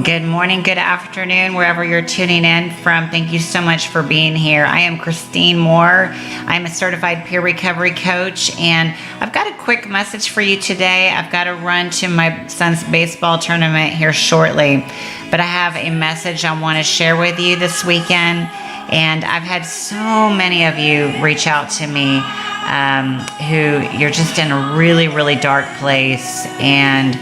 Good morning, good afternoon, wherever you're tuning in from. Thank you so much for being here. I am Christine Moore. I'm a certified peer recovery coach, and I've got a quick message for you today. I've got to run to my son's baseball tournament here shortly, but I have a message I want to share with you this weekend. And I've had so many of you reach out to me who you're just in a really, really dark place, and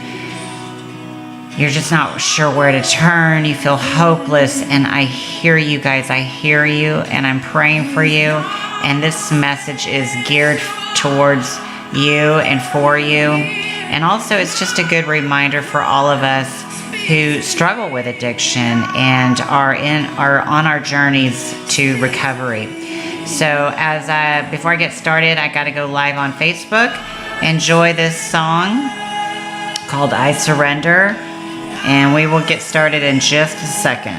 you're just not sure where to turn. You feel hopeless. And I hear you guys. I hear you. And I'm praying for you. And this message is geared towards you and for you. And also, it's just a good reminder for all of us who struggle with addiction and are on our journeys to recovery. So before I get started, I got to go live on Facebook. Enjoy this song called I Surrender. And we will get started in just a second.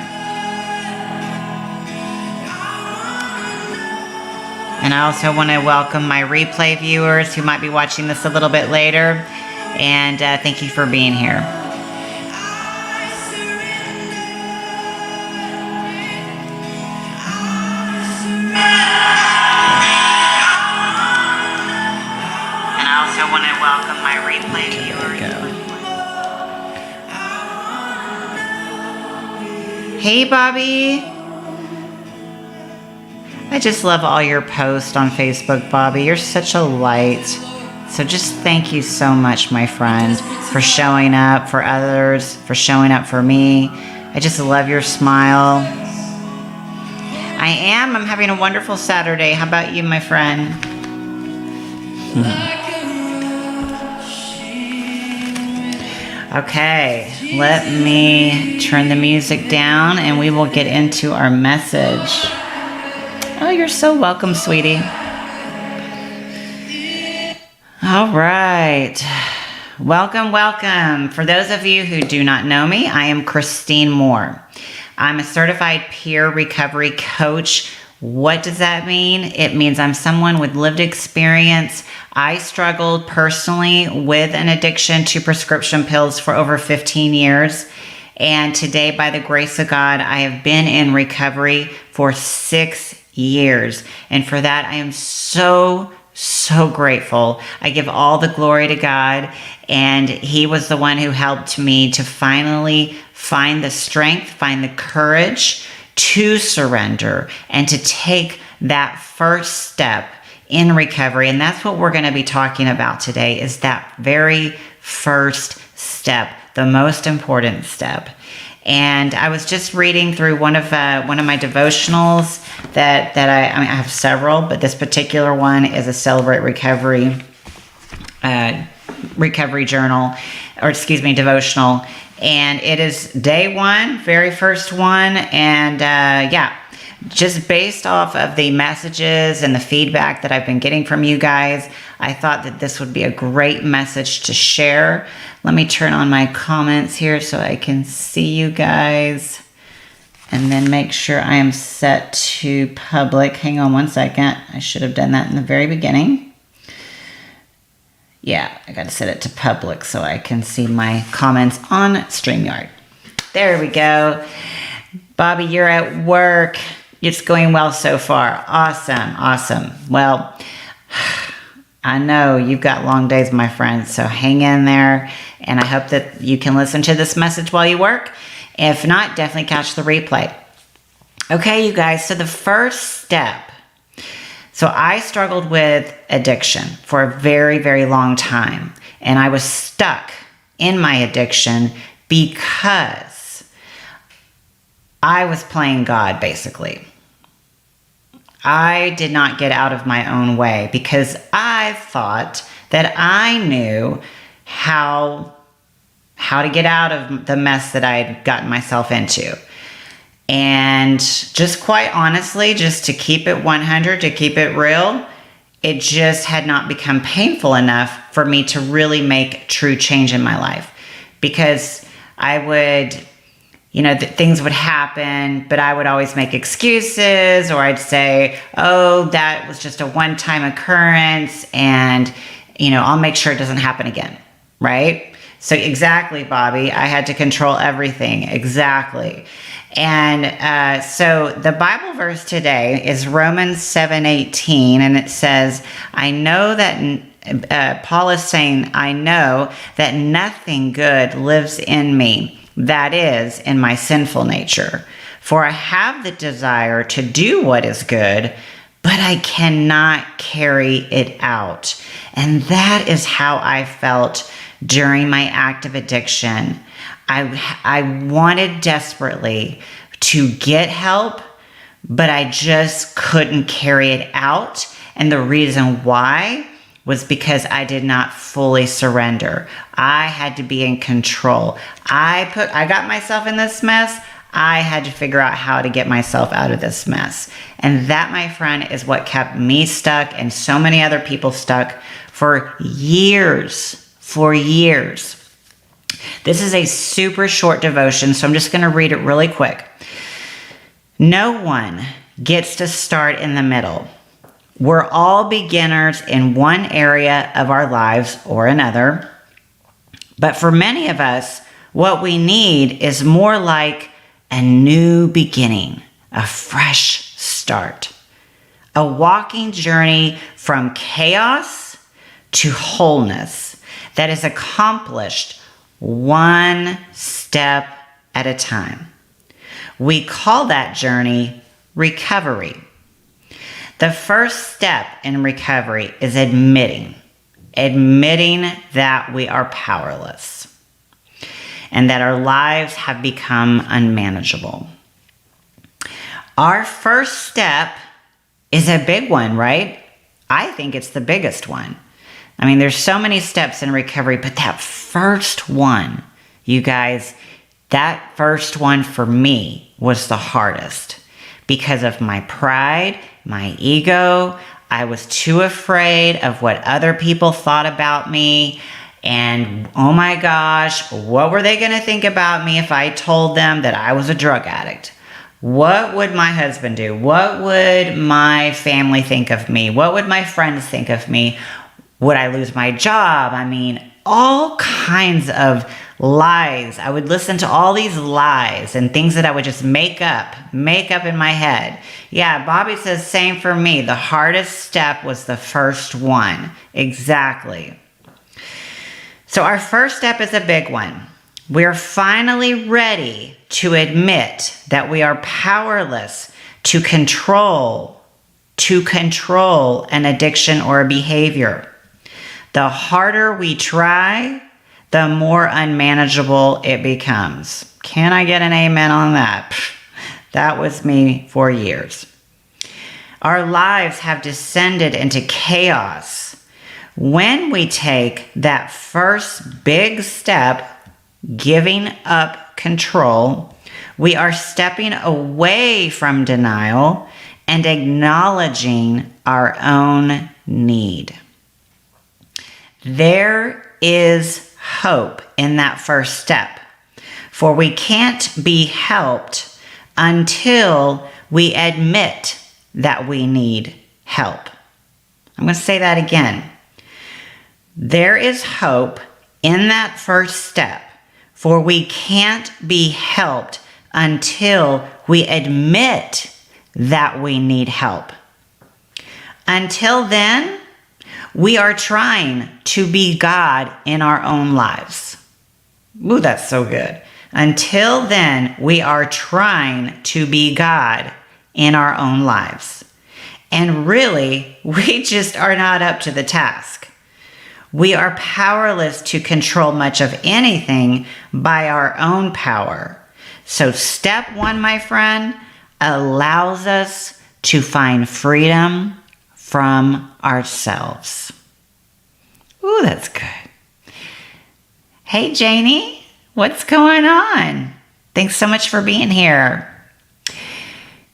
And I also want to welcome my replay viewers who might be watching this a little bit later. And thank you for being here. And I also want to welcome my replay viewers. Hey, Bobby. I just love all your posts on Facebook, Bobby. You're such a light. So just thank you so much, my friend, for showing up for others, for showing up for me. I just love your smile. I'm having a wonderful Saturday. How about you, my friend? Okay, let me turn the music down and we will get into our message. Oh, you're so welcome, sweetie. All right. Welcome, welcome. For those of you who do not know me, I am Christine Moore. I'm a certified peer recovery coach. What does that mean? It means I'm someone with lived experience. I struggled personally with an addiction to prescription pills for over 15 years. And today, by the grace of God, I have been in recovery for 6 years. And for that, I am so grateful. I give all the glory to God. And He was the one who helped me to finally find the strength, find the courage to surrender and to take that first step in recovery. And that's what we're going to be talking about today, is that very first step, the most important step. And I was just reading through one of my devotionals that I have several, but this particular one is a Celebrate Recovery devotional. And it is day one, very first one. And just based off of the messages and the feedback that I've been getting from you guys, I thought that this would be a great message to share. Let me turn on my comments here so I can see you guys. And then make sure I am set to public. Hang on one second. I should have done that in the very beginning. Yeah, I got to set it to public so I can see my comments on StreamYard. There we go. Bobby, you're at work. It's going well so far. Awesome. Well, I know you've got long days, my friend, so hang in there. And I hope that you can listen to this message while you work. If not, definitely catch the replay. Okay, you guys, so the first step. So I struggled with addiction for a very, very long time. And I was stuck in my addiction because I was playing God, basically. I did not get out of my own way because I thought that I knew how to get out of the mess that I had gotten myself into. And just quite honestly, just to keep it 100, to keep it real, it just had not become painful enough for me to really make true change in my life. Because I would, things would happen, but I would always make excuses, or I'd say, oh, that was just a one-time occurrence, and I'll make sure it doesn't happen again, right? So exactly, Bobby, I had to control everything. Exactly. And so the Bible verse today is Romans 7:18, and it says, I know that, Paul is saying, I know that nothing good lives in me, that is, in my sinful nature. For I have the desire to do what is good, but I cannot carry it out. And that is how I felt during my active addiction. I wanted desperately to get help, but I just couldn't carry it out. And the reason why was because I did not fully surrender. I had to be in control. I got myself in this mess. I had to figure out how to get myself out of this mess. And that, my friend, is what kept me stuck and so many other people stuck for years. For years. This is a super short devotion, so I'm just going to read it really quick. No one gets to start in the middle. We're all beginners in one area of our lives or another. But for many of us, what we need is more like a new beginning, a fresh start, a walking journey from chaos to wholeness that is accomplished one step at a time. We call that journey recovery. The first step in recovery is admitting that we are powerless and that our lives have become unmanageable. Our first step is a big one, right? I think it's the biggest one. I mean, there's so many steps in recovery, but that first one, you guys, that first one for me was the hardest because of my pride, my ego. I was too afraid of what other people thought about me. And oh my gosh, what were they going to think about me if I told them that I was a drug addict? What would my husband do? What would my family think of me? What would my friends think of me? Would I lose my job? I mean, all kinds of lies. I would listen to all these lies and things that I would just make up in my head. Yeah, Bobby says same for me. The hardest step was the first one. Exactly. So our first step is a big one. We're finally ready to admit that we are powerless to control an addiction or a behavior. The harder we try, the more unmanageable it becomes. Can I get an amen on that? That was me for years. Our lives have descended into chaos. When we take that first big step, giving up control, we are stepping away from denial and acknowledging our own need. There is hope in that first step, for we can't be helped until we admit that we need help. I'm going to say that again. There is hope in that first step, for we can't be helped until we admit that we need help. Until then, we are trying to be God in our own lives. Ooh, that's so good. Until then, we are trying to be God in our own lives. And really, we just are not up to the task. We are powerless to control much of anything by our own power. So step one, my friend, allows us to find freedom from ourselves. Ooh, that's good. Hey, Janie, what's going on? Thanks so much for being here.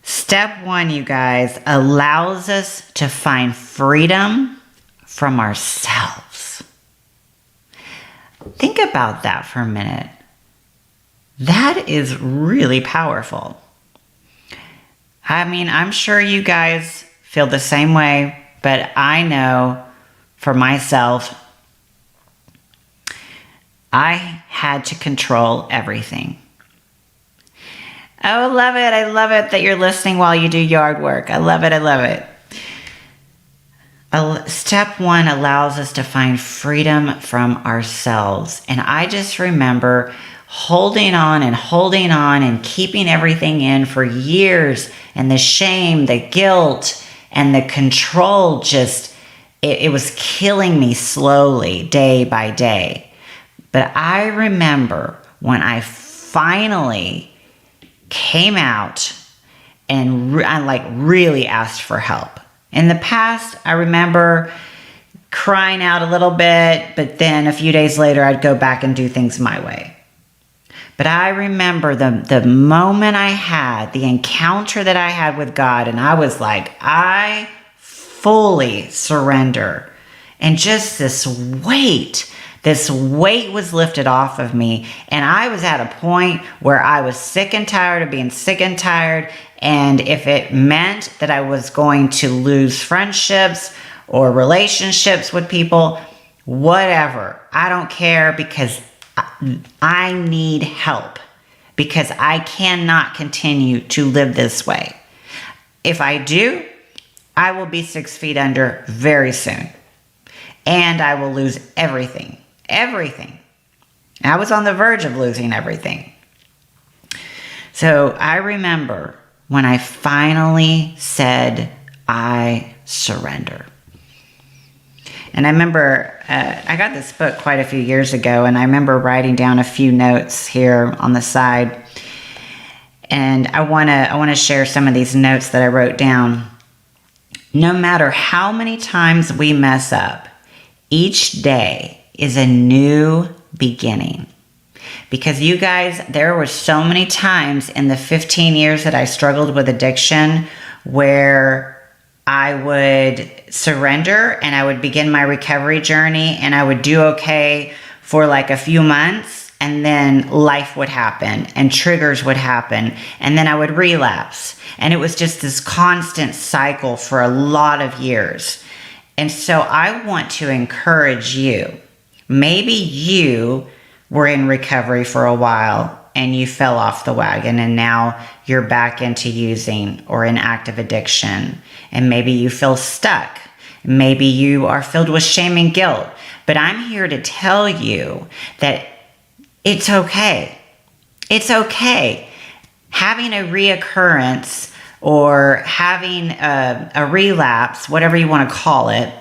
Step one, you guys, allows us to find freedom from ourselves. Think about that for a minute. That is really powerful. I mean, I'm sure you guys feel the same way, but I know for myself, I had to control everything. Oh, love it. I love it that you're listening while you do yard work. I love it. I love it. Step one allows us to find freedom from ourselves. And I just remember holding on and keeping everything in for years. And the shame, the guilt, and the control it was killing me slowly, day by day. But I remember when I finally came out and I really asked for help. In the past, I remember crying out a little bit, but then a few days later, I'd go back and do things my way. But I remember the moment I had, the encounter that I had with God, and I was like, I fully surrender. And just this weight was lifted off of me. And I was at a point where I was sick and tired of being sick and tired. And if it meant that I was going to lose friendships or relationships with people, whatever, I don't care, because I need help, because I cannot continue to live this way. If I do, I will be 6 feet under very soon, and I will lose everything. I was on the verge of losing everything. So I remember when I finally said, I surrender. And I remember I got this book quite a few years ago, and I remember writing down a few notes here on the side. And I want to share some of these notes that I wrote down. No matter how many times we mess up, each day is a new beginning. Because you guys, there were so many times in the 15 years that I struggled with addiction where I would surrender and I would begin my recovery journey, and I would do okay for like a few months, and then life would happen and triggers would happen, and then I would relapse. And it was just this constant cycle for a lot of years. And so I want to encourage you. Maybe you were in recovery for a while and you fell off the wagon, and now you're back into using or in active addiction. And maybe you feel stuck. Maybe you are filled with shame and guilt. But I'm here to tell you that it's okay. It's okay. Having a reoccurrence or having a relapse, whatever you want to call it,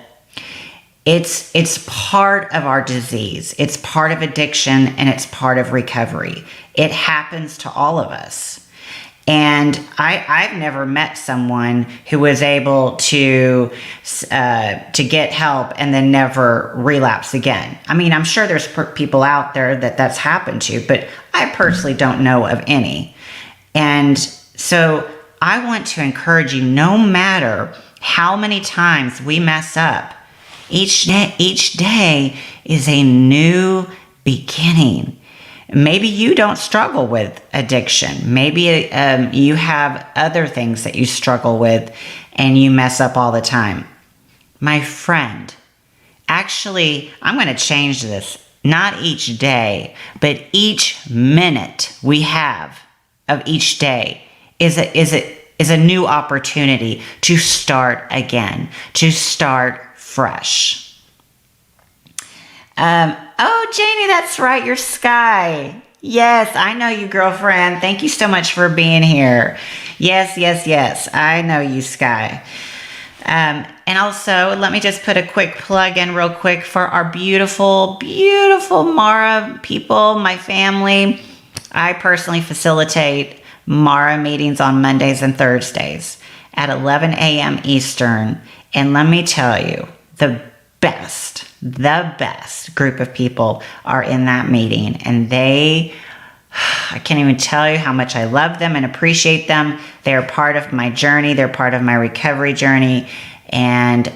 it's part of our disease. It's part of addiction, and it's part of recovery. It happens to all of us. And I've never met someone who was able to get help and then never relapse again. I mean, I'm sure there's people out there that's happened to, but I personally don't know of any. And so I want to encourage you, no matter how many times we mess up, each day is a new beginning. Maybe you don't struggle with addiction. Maybe you have other things that you struggle with and you mess up all the time. My friend, actually, I'm going to change this. Not each day, but each minute we have of each day is a new opportunity to start again, to start fresh. Oh, Janie, that's right. You're Sky. Yes, I know you, girlfriend. Thank you so much for being here. Yes. I know you, Sky. And also, let me just put a quick plug in real quick for our beautiful, beautiful Mara people, my family. I personally facilitate Mara meetings on Mondays and Thursdays at 11 a.m. Eastern. And let me tell you, the best group of people are in that meeting. And I can't even tell you how much I love them and appreciate them. They're part of my journey. They're part of my recovery journey. And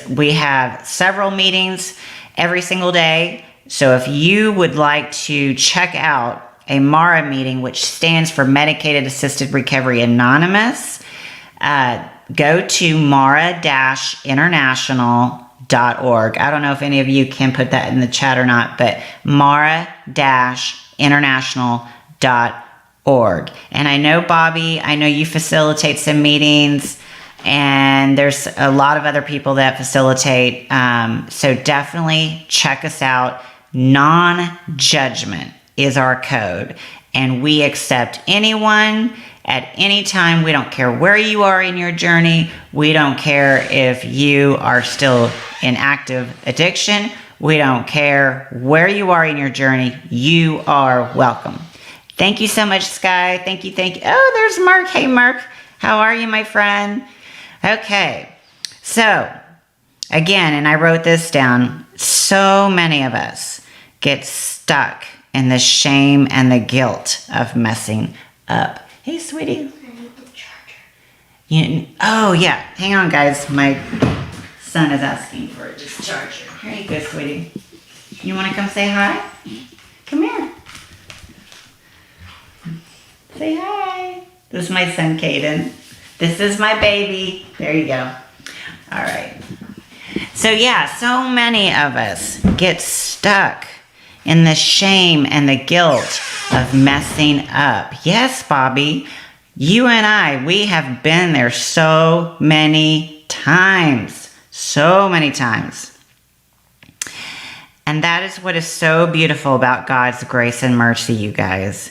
we have several meetings every single day. So if you would like to check out a MARA meeting, which stands for Medicated Assisted Recovery Anonymous, go to mara-international.org mara-international.org. I don't know if any of you can put that in the chat or not, but mara-international.org. And I know, Bobby, I know you facilitate some meetings, and there's a lot of other people that facilitate. So definitely check us out. Non-judgment is our code, and we accept anyone at any time. We don't care where you are in your journey. We don't care if you are still in active addiction. We don't care where you are in your journey. You are welcome. Thank you so much, Sky. Thank you. Oh, there's Mark. Hey, Mark. How are you, my friend? Okay. So, again, and I wrote this down, so many of us get stuck in the shame and the guilt of messing up. Hey, sweetie. I need the charger. Oh, yeah. Hang on, guys. My son is asking for this charger. Here you go, sweetie. You want to come say hi? Come here. Say hi. This is my son, Caden. This is my baby. There you go. All right. So, yeah, so many of us get stuck in the shame and the guilt of messing up. Yes, Bobby, you and I, we have been there so many times. So many times. And that is what is so beautiful about God's grace and mercy, you guys.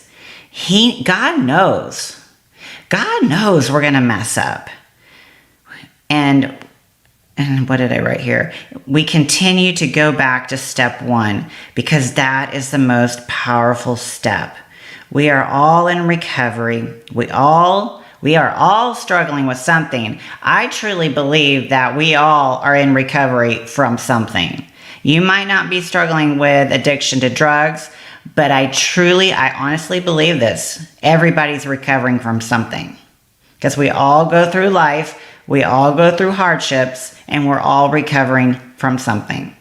God knows. God knows we're going to mess up. And what did I write here? We continue to go back to step 1 because that is the most powerful step. We are all in recovery. We are all struggling with something. I truly believe that we all are in recovery from something. You might not be struggling with addiction to drugs, but I honestly believe this. Everybody's recovering from something because we all go through life. We all go through hardships, and we're all recovering from something.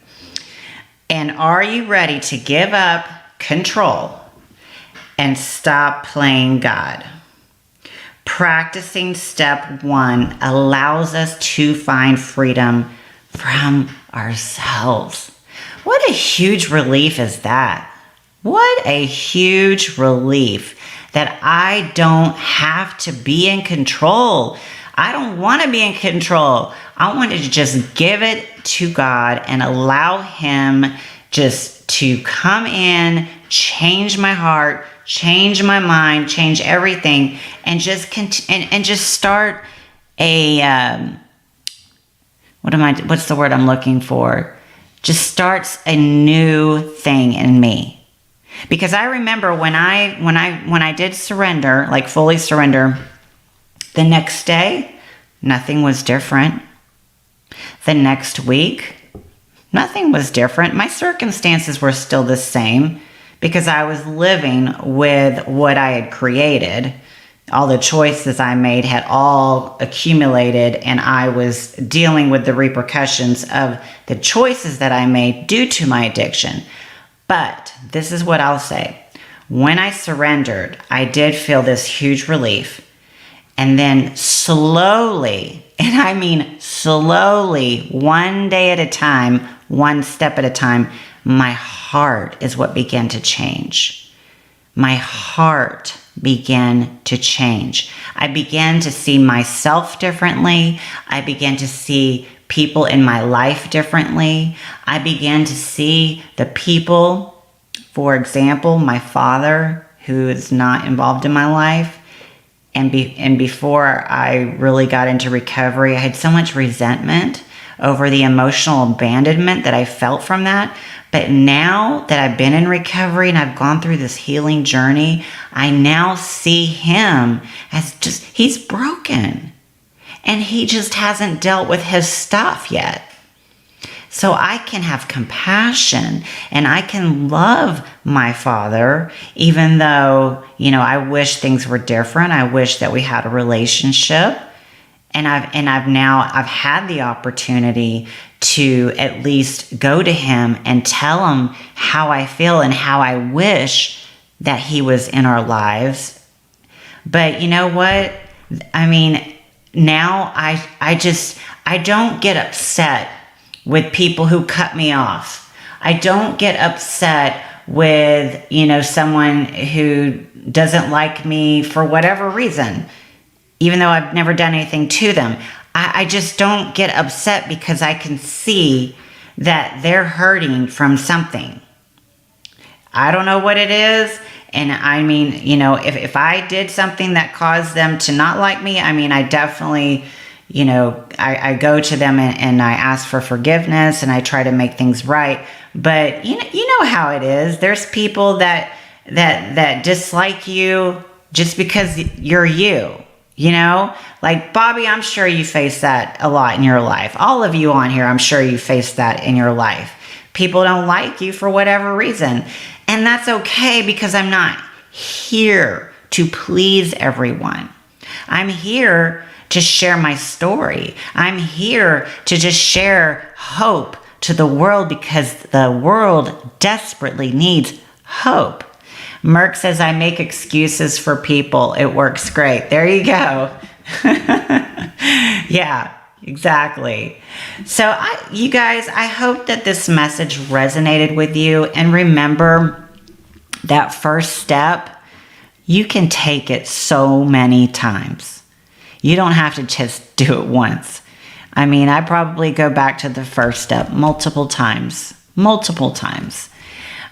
And are you ready to give up control and stop playing God? Practicing step 1 allows us to find freedom from ourselves. What a huge relief is that? What a huge relief that I don't have to be in control. I don't want to be in control. I want to just give it to God and allow Him just to come in, change my heart, change my mind, change everything, and just start a what's the word I'm looking for? Just starts a new thing in me. Because I remember when I did surrender, like fully surrender, the next day, nothing was different. The next week, nothing was different. My circumstances were still the same because I was living with what I had created. All the choices I made had all accumulated, and I was dealing with the repercussions of the choices that I made due to my addiction. But this is what I'll say. When I surrendered, I did feel this huge relief. And then slowly, and I mean slowly, one day at a time, one step at a time, my heart is what began to change. My heart began to change. I began to see myself differently. I began to see people in my life differently. I began to see the people, for example, my father, who is not involved in my life. And before I really got into recovery, I had so much resentment over the emotional abandonment that I felt from that. But now that I've been in recovery and I've gone through this healing journey, I now see him as he's broken. And he just hasn't dealt with his stuff yet. So I can have compassion and I can love my father, even though, I wish things were different. I wish that we had a relationship. And I've had the opportunity to at least go to him and tell him how I feel and how I wish that he was in our lives. But you know what? I mean, now I don't get upset with people who cut me off. I don't get upset with, someone who doesn't like me for whatever reason, even though I've never done anything to them. I just don't get upset because I can see that they're hurting from something. I don't know what it is. And I mean, if I did something that caused them to not like me, I definitely, I go to them and I ask for forgiveness and I try to make things right. But you know how it is. There's people that dislike you just because you're you. Like Bobby, I'm sure you face that a lot in your life. All of you on here, I'm sure you face that in your life. People don't like you for whatever reason. And that's okay because I'm not here to please everyone. I'm here to share my story. I'm here to just share hope to the world because the world desperately needs hope. Merck says, I make excuses for people. It works great. There you go. Yeah, exactly. So you guys, I hope that this message resonated with you. And remember that first step, you can take it so many times. You don't have to just do it once. I probably go back to the first step multiple times.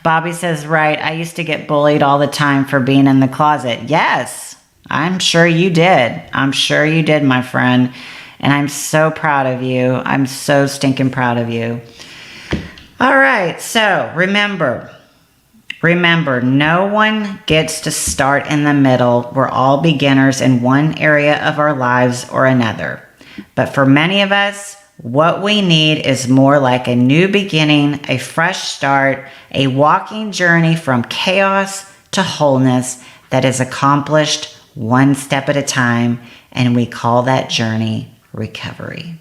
Bobby says, right, I used to get bullied all the time for being in the closet. Yes, I'm sure you did. I'm sure you did, my friend. And I'm so proud of you. I'm so stinking proud of you. All right, so remember, no one gets to start in the middle. We're all beginners in one area of our lives or another. But for many of us, what we need is more like a new beginning, a fresh start, a walking journey from chaos to wholeness that is accomplished one step at a time, and we call that journey recovery.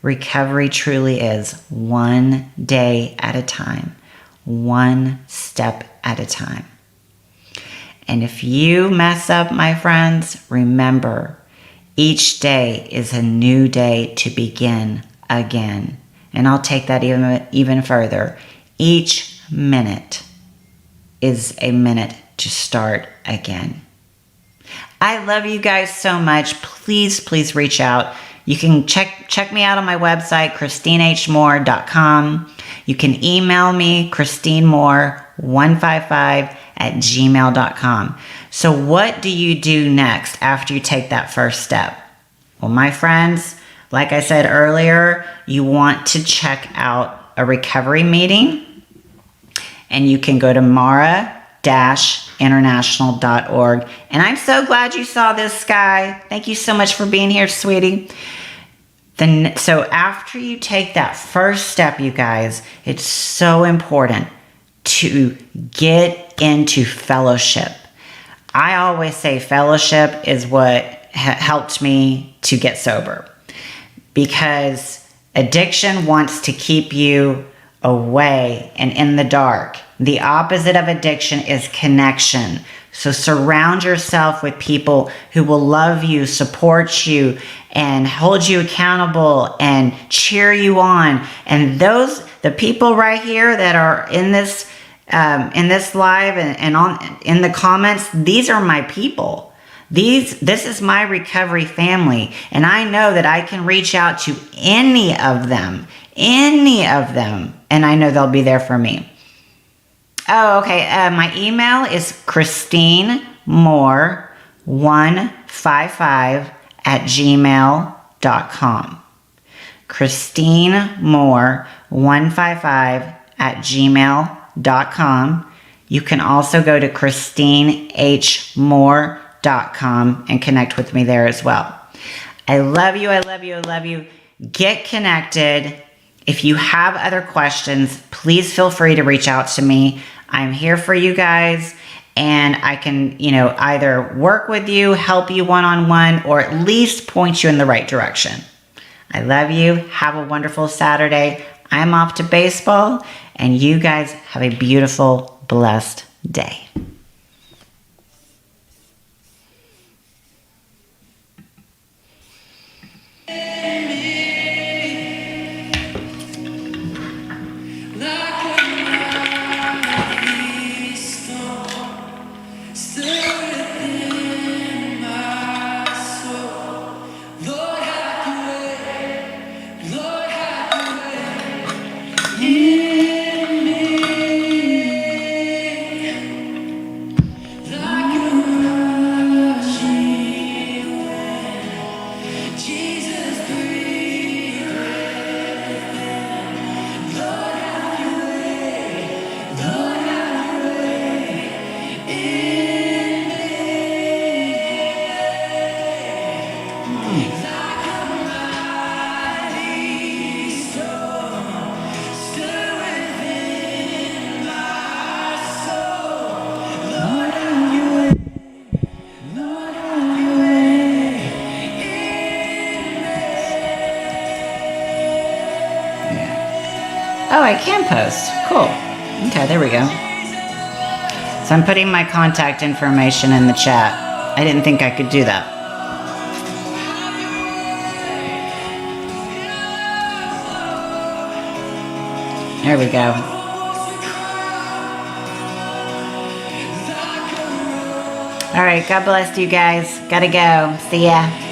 Recovery truly is one day at a time, one step at a time. And if you mess up, my friends, remember, each day is a new day to begin again. And I'll take that even further. Each minute is a minute to start again. I love you guys so much. Please reach out. You can check me out on my website, ChristineHMoore.com. You can email me, ChristineMoore155@gmail.com. So what do you do next after you take that first step? Well, my friends, like I said earlier, you want to check out a recovery meeting, and you can go to mara-international.org. And I'm so glad you saw this, Sky. Thank you so much for being here, sweetie. So after you take that first step, you guys, it's so important to get into fellowship. I always say fellowship is what helped me to get sober, because addiction wants to keep you away and in the dark. The opposite of addiction is connection. So surround yourself with people who will love you, support you, and hold you accountable and cheer you on. And the people right here that are in this live and in the comments, these are my people. This is my recovery family, and I know that I can reach out to any of them, and I know they'll be there for me. Oh, okay. My email is ChristineMoore155@gmail.com. ChristineMoore155@gmail.com. You can also go to ChristineHMoore.com and connect with me there as well. I love you. Get connected. If you have other questions, please feel free to reach out to me. I'm here for you guys, and I can, either work with you, help you one-on-one, or at least point you in the right direction. I love you. Have a wonderful Saturday. I'm off to baseball, and you guys have a beautiful, blessed day. I can post. Cool. Okay, there we go. So I'm putting my contact information in the chat. I didn't think I could do that. There we go. All right, God bless you guys. Gotta go. See ya.